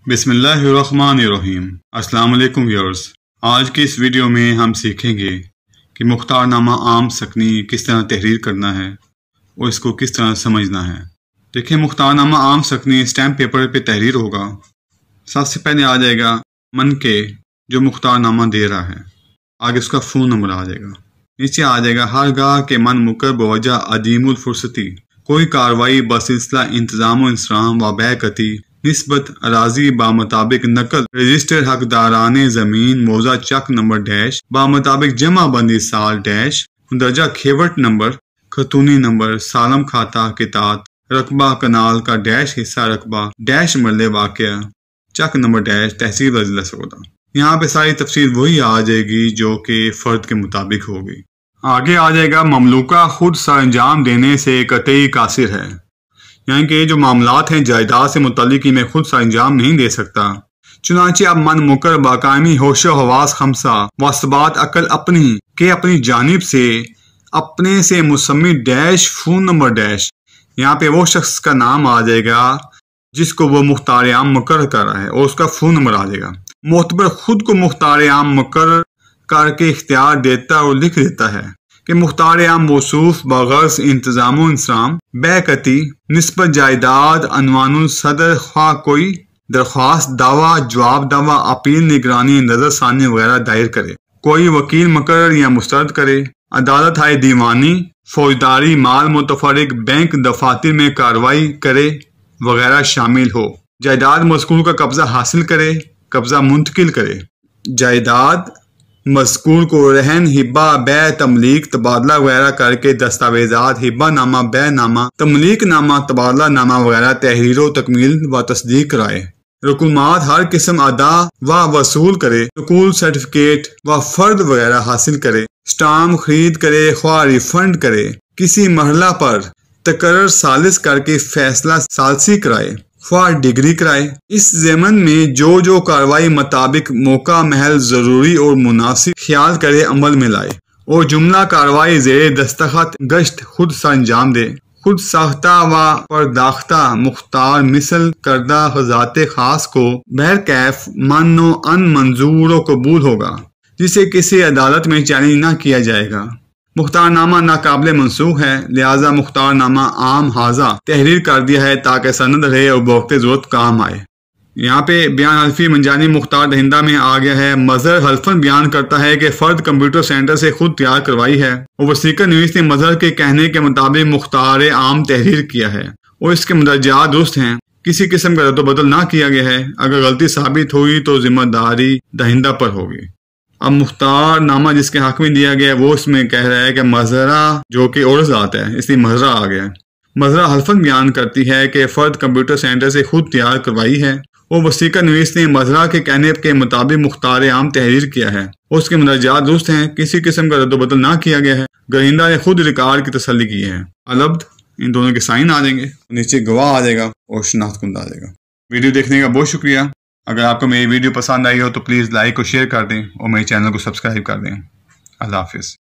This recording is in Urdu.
بسم اللہ الرحمن الرحیم۔ السلام علیکم ویورز، آج کی اس ویڈیو میں ہم سیکھیں گے کہ مختارنامہ عام سکنی کس طرح تحریر کرنا ہے اور اس کو کس طرح سمجھنا ہے۔ دیکھیں، مختارنامہ عام سکنی اسٹیمپ پیپر پہ تحریر ہوگا۔ سب سے پہلے آ جائے گا من کے جو مختارنامہ دے رہا ہے، آگے اس کا فون نمبر آ جائے گا، نیچے آ جائے گا ہر گاہ کے من مکر بوجہ عدیم الفرصتی کوئی کاروائی بسلسلہ انتظام و انصرام و بیعتی نسبت اراضی بامطابق نقل رجسٹر حقداران زمین موضع چک نمبر ڈیش بامطابق جمع بندی سال ڈیش درجہ کھیوٹ نمبر خطونی نمبر سالم کھاتا کتات رقبہ کنال کا ڈیش حصہ رقبہ ڈیش مرلے واقعہ چک نمبر ڈیش تحصیل ضلع سودا۔ یہاں پہ ساری تفصیل وہی آ جائے گی جو کہ فرد کے مطابق ہوگی۔ آگے آ جائے گا مملوکہ خود سر انجام دینے سے قطعی قاصر ہے، یعنی کہ جو معاملات ہیں جائیداد سے متعلق میں خود سر انجام نہیں دے سکتا، چنانچہ اب من مکر باقامی ہوش و حواس خمسہ واثبات عقل اپنی جانب سے اپنے سے مسمی ڈیش فون نمبر ڈیش، یہاں پہ وہ شخص کا نام آ جائے گا جس کو وہ مختار عام مقرر کر رہا ہے اور اس کا فون نمبر آ جائے گا۔ معتبر خود کو مختار عام مقرر کر کے اختیار دیتا اور لکھ دیتا ہے کہ مختار عام موصوف بغرض انتظام و انصرام بیعتی نسبت جائیداد عنوان الصدر خواہ کوئی درخواست دعویٰ جواب دعویٰ اپیل نگرانی نظر ثانی وغیرہ دائر کرے، کوئی وکیل مقرر یا مسترد کرے، عدالت ہائے دیوانی فوجداری مال متفرق بینک دفاتر میں کارروائی کرے وغیرہ شامل ہو، جائیداد مذکور کا قبضہ حاصل کرے، قبضہ منتقل کرے، جائیداد مذکور کو رہن ہبہ بیع تملیک تبادلہ وغیرہ کر کے دستاویزات ہبہ نامہ بیع نامہ تملیک نامہ تبادلہ نامہ وغیرہ تحریر و تکمیل و تصدیق کرائے، رقومات ہر قسم ادا و وصول کرے، نقول سرٹیفکیٹ و فرد وغیرہ حاصل کرے، سٹامپ خرید کرے خواہ ریفنڈ کرے، کسی مرحلہ پر تقرر ثالث کر کے فیصلہ ثالثی کرائے خواہ ڈگری کرائے، اس ضمن میں جو کاروائی مطابق موقع محل ضروری اور مناسب خیال کرے عمل میں لائے، اور جملہ کاروائی زیر دستخط گشت خود سر انجام دے، خود ساختہ و پرداختہ مختار مثل کردہ ذات خاص کو بہرکیف من و ان منظور و قبول ہوگا، جسے کسی عدالت میں چیلنج نہ کیا جائے گا۔ مختارنامہ ناقابل منسوخ ہے، لہذا مختارنامہ عام حاضہ تحریر کر دیا ہے تاکہ سند رہے اور بوقت ضرورت کام آئے۔ یہاں پہ بیان حلفی منجانی مختار دہندہ میں آ گیا ہے۔ مظہر حلفاً بیان کرتا ہے کہ فرد کمپیوٹر سینٹر سے خود تیار کروائی ہے اور وثیقہ نویس نے مظہر کے کہنے کے مطابق مختار عام تحریر کیا ہے اور اس کے مدرجات درست ہیں، کسی قسم کا رد و بدل نہ کیا گیا ہے۔ اگر غلطی ثابت ہوئی تو ذمہ داری دہندہ پر ہوگی۔ اب مختارنامہ جس کے حق میں دیا گیا ہے وہ اس میں کہہ رہا ہے کہ مظہرہ جو کہ عورت ذات ہے، اس لیے مظہرہ آ گیا ہے۔ مظہرہ حلفاً بیان کرتی ہے کہ فرد کمپیوٹر سینٹر سے خود تیار کروائی ہے اور وثیقہ نویس نے مظہرہ کے کہنے کے مطابق مختار عام تحریر کیا ہے اور اس کے مدرجات درست ہیں، کسی قسم کا رد و بدل نہ کیا گیا ہے۔ گرہندہ نے خود ریکارڈ کی تسلی کی ہے۔ العبد ان دونوں کے سائن آ جائیں گے، نیچے گواہ آ جائے گا اور شناخت کند آ جائے گا۔ ویڈیو دیکھنے کا بہت شکریہ۔ اگر آپ کو میری ویڈیو پسند آئی ہو تو پلیز لائک اور شیئر کر دیں اور میرے چینل کو سبسکرائب کر دیں۔ اللہ حافظ۔